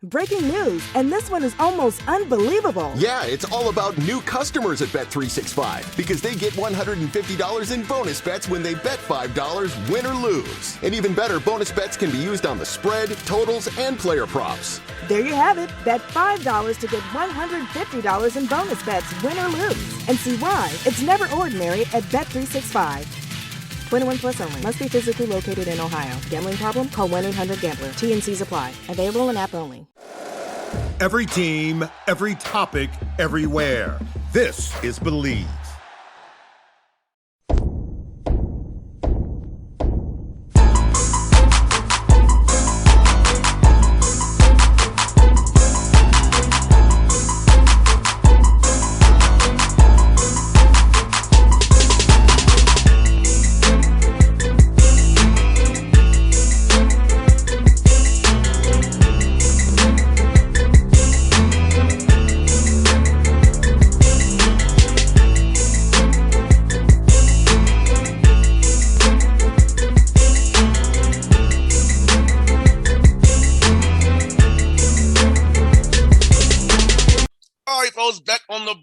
Breaking news, and this one is almost unbelievable. Yeah, it's all about new customers at Bet365 because they get $150 in bonus bets when they bet $5, win or lose. And even better, bonus bets can be used on the spread, totals, and player props. There you have it. Bet $5 to get $150 in bonus bets, win or lose. And see why it's never ordinary at Bet365. 21 plus only. Must be physically located in Ohio. Gambling problem? Call 1-800-GAMBLER. T&Cs apply. Available in app only. Every team, every topic, everywhere. This is Believe.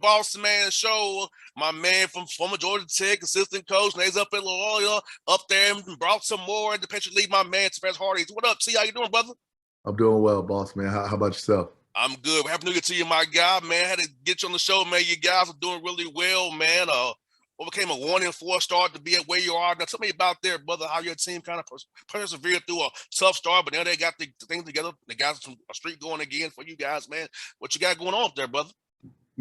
Bossman show. My man from former Georgia Tech assistant coach, and he's up at Loyola, up there and brought some more at the Patriot League. My man, Tavaras Hardy. What up, T? How you doing, brother? I'm doing well, boss man. How about yourself? I'm good. Happy New Year to you, my guy, man. Had to get you on the show, man. You guys are doing really well, man. Overcame a 1-4 start to be at where you are. Now, tell me about there, brother, how your team kind of persevered through a tough start, but now they got the thing together. They got a streak going again for you guys, man. What you got going on up there, brother?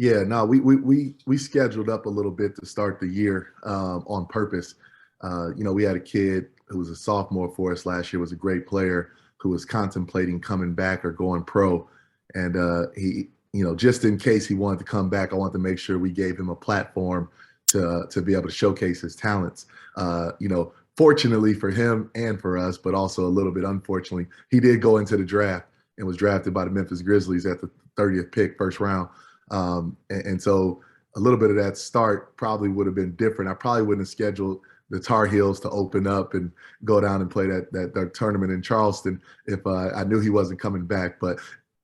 Yeah, no, we scheduled up a little bit to start the year on purpose. We had a kid who was a sophomore for us last year, was a great player who was contemplating coming back or going pro. And he, just in case he wanted to come back, I wanted to make sure we gave him a platform to be able to showcase his talents. Fortunately for him and for us, but also a little bit unfortunately, he did go into the draft and was drafted by the Memphis Grizzlies at the 30th pick, first round. And so a little bit of that start probably would have been different. I probably wouldn't have scheduled the Tar Heels to open up and go down and play that tournament in Charleston if I knew he wasn't coming back. But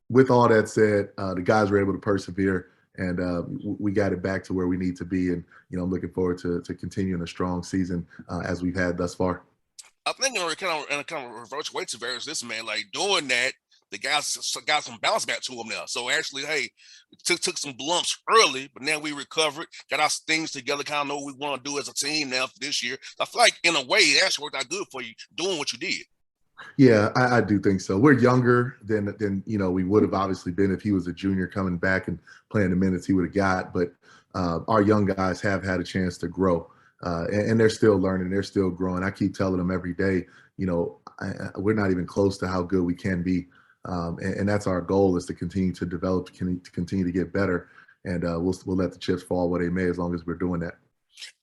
with all that said, the guys were able to persevere, and we got it back to where we need to be. And, I'm looking forward to continuing a strong season as we've had thus far. I think in a kind of reverse way to Tavaras, this man, like doing that, the guys got some bounce back to them now. So actually, hey, took some lumps early, but now we recovered, got our things together, kind of know what we want to do as a team now for this year. I feel like in a way it actually worked out good for you doing what you did. Yeah, I do think so. We're younger than we would have obviously been if he was a junior coming back and playing the minutes he would have got. But our young guys have had a chance to grow, and they're still learning. They're still growing. I keep telling them every day, we're not even close to how good we can be. And that's our goal, is to continue to develop, to continue to get better. And we'll let the chips fall where they may, as long as we're doing that.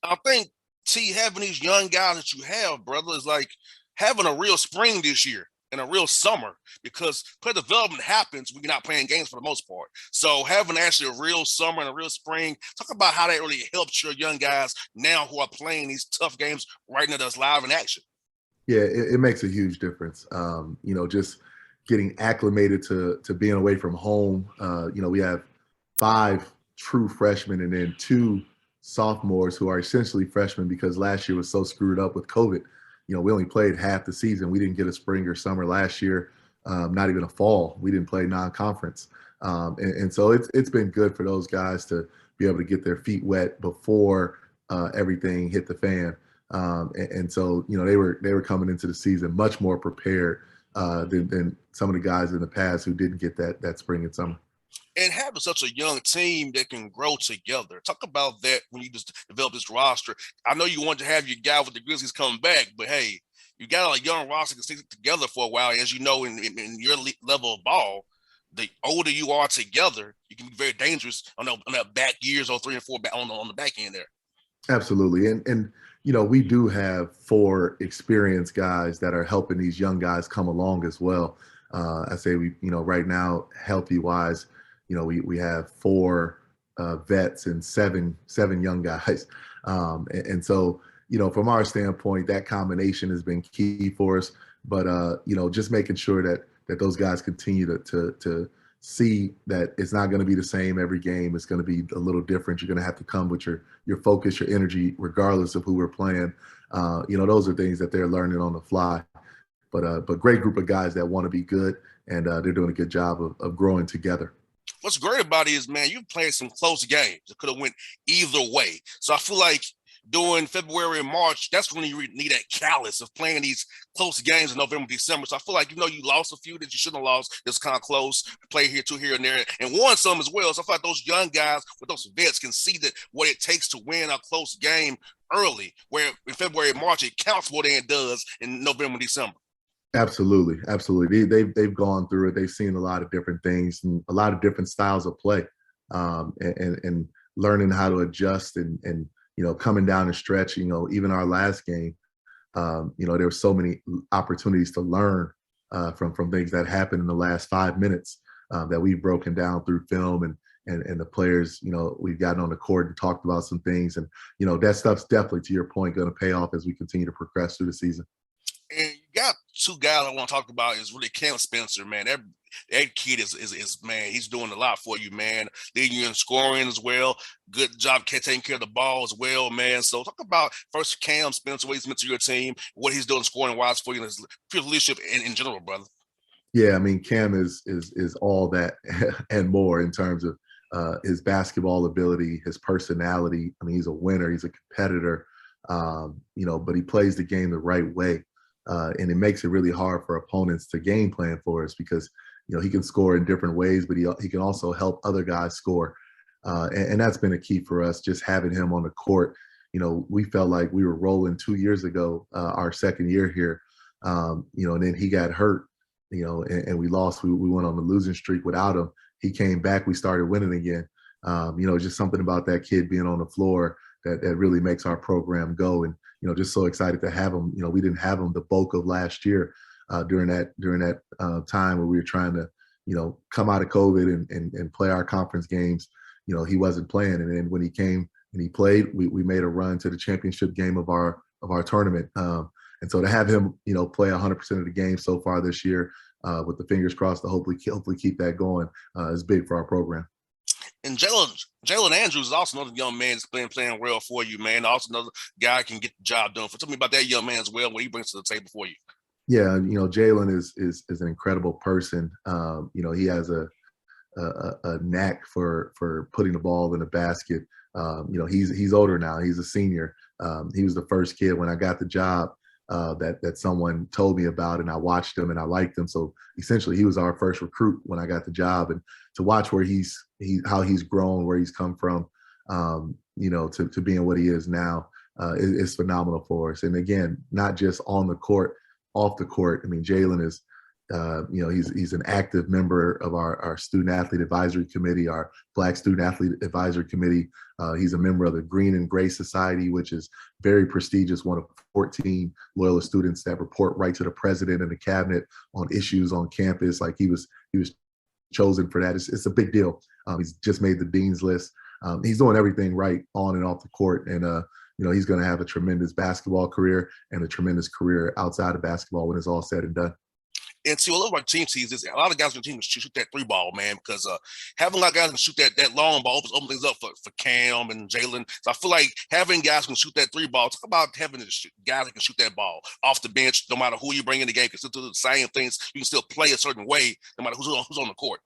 I think, T, having these young guys that you have, brother, is like having a real spring this year and a real summer, because player development happens when you're not playing games for the most part. So having actually a real summer and a real spring, talk about how that really helps your young guys now who are playing these tough games right now that's live in action. Yeah, it makes a huge difference. Just getting acclimated to being away from home. We have 5 true freshmen and then 2 sophomores who are essentially freshmen because last year was so screwed up with COVID. We only played half the season. We didn't get a spring or summer last year, not even a fall. We didn't play non-conference. And so it's been good for those guys to be able to get their feet wet before everything hit the fan. And so, they were coming into the season much more prepared than some of the guys in the past who didn't get that spring and summer. And having such a young team that can grow together. Talk about that when you just develop this roster. I know you want to have your guy with the Grizzlies come back, but hey, you got a young roster that can stick together for a while. As you know, in your level of ball, the older you are together, you can be very dangerous on that back years or 3 and 4 back on the back end there. Absolutely. And we do have 4 experienced guys that are helping these young guys come along as well. I say right now, healthy wise, we have 4 vets and seven young guys. And so, from our standpoint, that combination has been key for us. But, just making sure that, that those guys continue to see that it's not going to be the same every game. It's going to be a little different. You're going to have to come with your focus, your energy, regardless of who we're playing. Those are things that they're learning on the fly. But great group of guys that want to be good, and they're doing a good job of growing together. What's great about it is, man, you've played some close games. It could have went either way. So I feel like during February and March, that's when you need that callus of playing these close games in November, December. So I feel like, you lost a few that you shouldn't have lost. It's kind of close, play here, two here and there, and won some as well. So I feel like those young guys with those vets can see that what it takes to win a close game early, where in February and March, it counts more than it does in November, December. Absolutely. They've gone through it. They've seen a lot of different things and a lot of different styles of play, and learning how to adjust and coming down the stretch. Even our last game, there were so many opportunities to learn from things that happened in the last 5 minutes that we've broken down through film and the players. We've gotten on the court and talked about some things, and that stuff's definitely, to your point, going to pay off as we continue to progress through the season. And you got two guys I want to talk about is really Cam Spencer, man. That kid is man, he's doing a lot for you, man. Leading you in scoring as well. Good job taking care of the ball as well, man. So talk about first Cam Spencer, what he's meant to your team, what he's doing scoring wise for you, and his leadership in general, brother. Yeah, I mean, Cam is all that and more in terms of his basketball ability, his personality. I mean, he's a winner, he's a competitor, but he plays the game the right way. And it makes it really hard for opponents to game plan for us because, he can score in different ways, but he can also help other guys score. And that's been a key for us, just having him on the court. We felt like we were rolling 2 years ago, our second year here, and then he got hurt, and we lost. We went on the losing streak without him. He came back. We started winning again. Just something about that kid being on the floor that really makes our program go. And, just so excited to have him. We didn't have him the bulk of last year during that time where we were trying to, come out of COVID and play our conference games. He wasn't playing. And then when he came and he played, we made a run to the championship game of our tournament. And so to have him, play 100% of the game so far this year, with the fingers crossed to hopefully keep that going, is big for our program. And Jalen Andrews is also another young man that's playing well for you, man. Also another guy who can get the job done. Tell me about that young man as well, what he brings to the table for you. Yeah, Jalen is an incredible person. He has a knack for putting the ball in the basket. He's older now. He's a senior. He was the first kid when I got the job that someone told me about, and I watched him and I liked him. So essentially, he was our first recruit when I got the job, and to watch where how he's grown, where he's come from, to being what he is now, is phenomenal for us. And again, not just on the court, off the court. I mean, Jalen is, he's an active member of our student athlete advisory committee, our Black student athlete advisory committee. He's a member of the Green and Gray Society, which is very prestigious, one of 14 Loyola students that report right to the president and the cabinet on issues on campus. Like he was chosen for that. It's a big deal. He's just made the dean's list. He's doing everything right on and off the court. And, he's going to have a tremendous basketball career and a tremendous career outside of basketball when it's all said and done. And see, what I love about team sees is a lot of guys on the team can shoot that three ball, man, because having a lot of guys can shoot that long ball opens things up for Cam and Jalen. So I feel like having guys who can shoot that three ball, talk about having guys that can shoot that ball off the bench, no matter who you bring in the game, can still do the same things. You can still play a certain way, no matter who's on the court.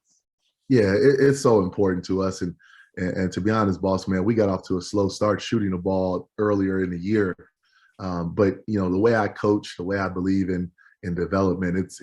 Yeah, it's so important to us. And to be honest, boss man, we got off to a slow start shooting the ball earlier in the year. But, the way I coach, the way I believe in development, it's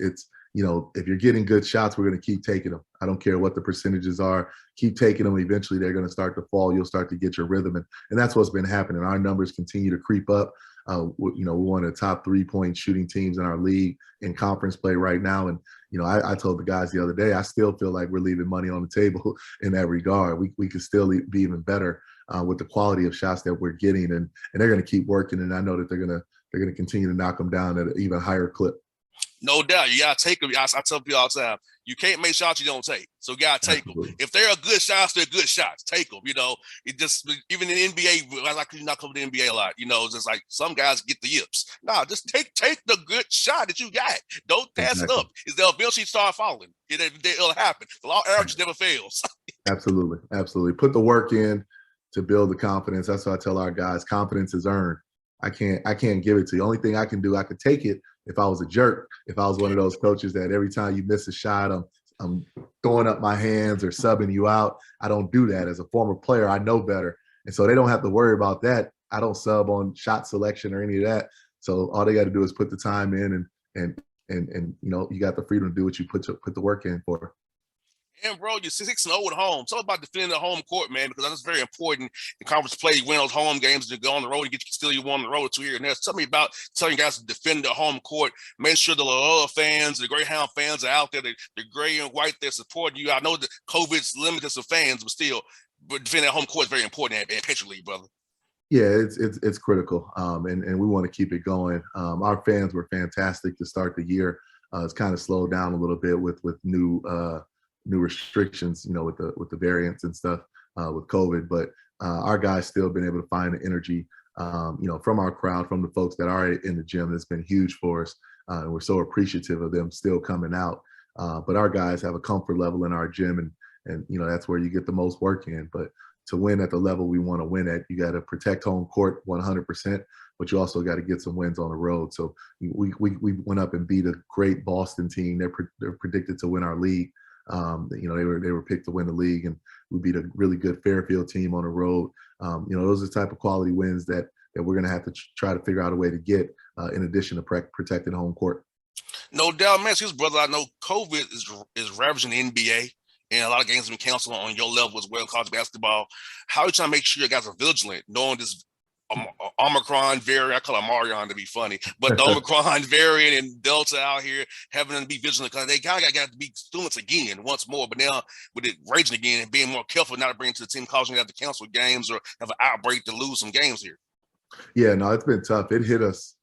if you're getting good shots, we're going to keep taking them. I don't care what the percentages are. Keep taking them. Eventually, they're going to start to fall. You'll start to get your rhythm. And that's what's been happening. Our numbers continue to creep up. We're one of the top 3-point shooting teams in our league in conference play right now. And, I told the guys the other day, I still feel like we're leaving money on the table in that regard. We could still be even better with the quality of shots that we're getting. And they're going to keep working. And I know that they're going to continue to knock them down at an even higher clip. No doubt. You got to take them. I tell people all the time, you can't make shots you don't take. So you got to take them. If they're good shots, they're good shots. Take them. It just, even in the NBA, I like not cover the NBA a lot. It's just like some guys get the yips. Nah, just take the good shot that you got. Don't pass it up. They'll eventually start falling. It'll happen. The law of averages never fails. Absolutely. Absolutely. Put the work in to build the confidence. That's what I tell our guys. Confidence is earned. I can't give it to you. The only thing I can do, I could take it if I was a jerk, if I was one of those coaches that every time you miss a shot, I'm throwing up my hands or subbing you out. I don't do that. As a former player, I know better. And so they don't have to worry about that. I don't sub on shot selection or any of that. So all they got to do is put the time in and you got the freedom to do what you put the work in for. And bro, you're 6-0 at home. It's all about defending the home court, man, because that's very important in conference play. You win those home games, you go on the road, you still you won on the road 2 here and there. Tell me about telling guys to defend the home court. Make sure the Loyola fans, the Greyhound fans are out there. The gray and white, they're supporting you. I know that COVID's limited some fans, but defending that home court is very important at Patriot League, brother. Yeah, it's critical, and we want to keep it going. Our fans were fantastic to start the year. It's kind of slowed down a little bit with new restrictions, with the variants and stuff with COVID, but our guys still been able to find the energy, from our crowd, from the folks that are in the gym. It's been huge for us. And we're so appreciative of them still coming out. But our guys have a comfort level in our gym, and that's where you get the most work in. But to win at the level we want to win at, you got to protect home court 100%, but you also got to get some wins on the road. So we went up and beat a great Boston team. They're predicted to win our league. They were picked to win the league, and we beat a really good Fairfield team on the road. Those are the type of quality wins that we're going to have to try to figure out a way to get in addition to protecting home court. No doubt, man. Excuse brother, I know COVID is ravaging the NBA, and a lot of games have been canceled on your level as well, college basketball. How are you trying to make sure you guys are vigilant, knowing this Omicron variant? I call it Marion to be funny, but the Omicron variant and Delta out here, having to be vigilant because they got to be students again once more. But now with it raging again and being more careful not to bring it to the team, causing you to have to cancel games or have an outbreak to lose some games here. Yeah, no, it's been tough. It hit us.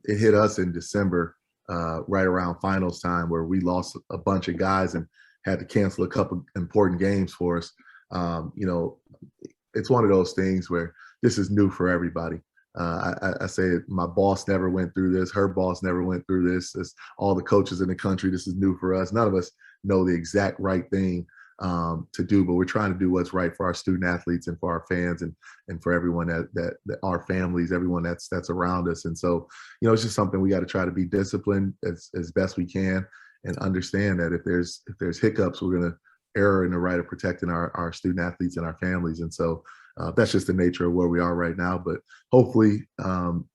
It hit us in December, right around finals time, where we lost a bunch of guys and had to cancel a couple important games for us. It's one of those things where this is new for everybody. I say it, my boss never went through this. Her boss never went through this. It's all the coaches in the country. This is new for us. None of us know the exact right thing to do, but we're trying to do what's right for our student athletes and for our fans and for everyone that our families, everyone that's around us. And so, it's just something we got to try to be disciplined as best we can and understand that if there's hiccups, we're going to err in the right of protecting our student athletes and our families. And so that's just the nature of where we are right now. But hopefully,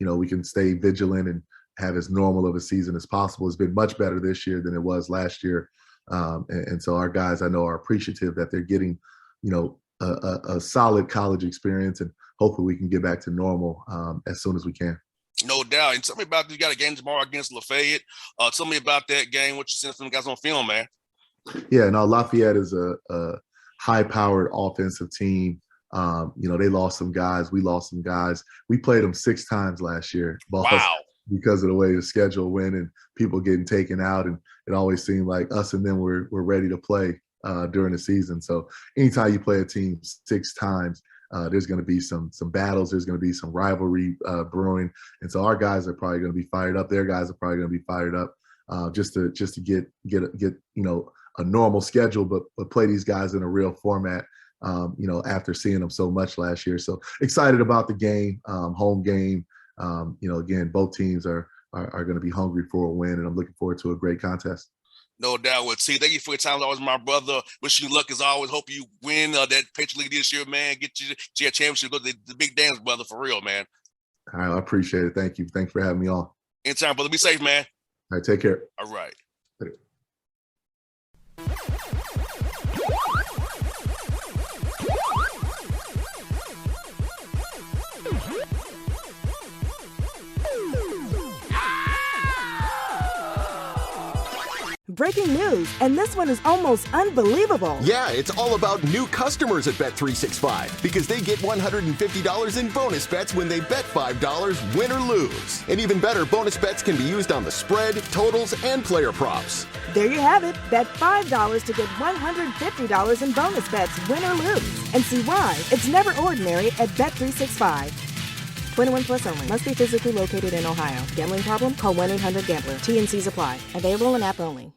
we can stay vigilant and have as normal of a season as possible. It's been much better this year than it was last year. And so our guys, I know, are appreciative that they're getting, a solid college experience, and hopefully we can get back to normal as soon as we can. No doubt. And tell me about, you got a game tomorrow against Lafayette. Tell me about that game, what you sent from the guys on film, man. Yeah, no, Lafayette is a high-powered offensive team. They lost some guys. We lost some guys. We played them 6 times last year. Wow. Because of the way the schedule went and people getting taken out, and it always seemed like us and them were ready to play during the season. So anytime you play a team 6 times, there's going to be some battles. There's going to be some rivalry brewing, and so our guys are probably going to be fired up. Their guys are probably going to be fired up just to get a normal schedule, but play these guys in a real format. After seeing them so much last year, so excited about the game, home game. Again, both teams are going to be hungry for a win, and I'm looking forward to a great contest. No doubt. Well, T, thank you for your time. Always, my brother. Wish you luck as always. Hope you win that Patriot League this year, man. Get you your championship. Go to the big dance, brother, for real, man. All right, I appreciate it. Thank you. Thanks for having me on. Anytime, brother. Be safe, man. All right, take care. All right. breaking news, and this one is almost unbelievable. Yeah, it's all about new customers at Bet365 because they get $150 in bonus bets when they bet $5, win or lose. And even better, bonus bets can be used on the spread, totals, and player props. There you have it. Bet $5 to get $150 in bonus bets, win or lose. And see why it's never ordinary at Bet365. 21 plus only. Must be physically located in Ohio. Gambling problem? Call 1-800-GAMBLER. T&Cs apply. Available in app only.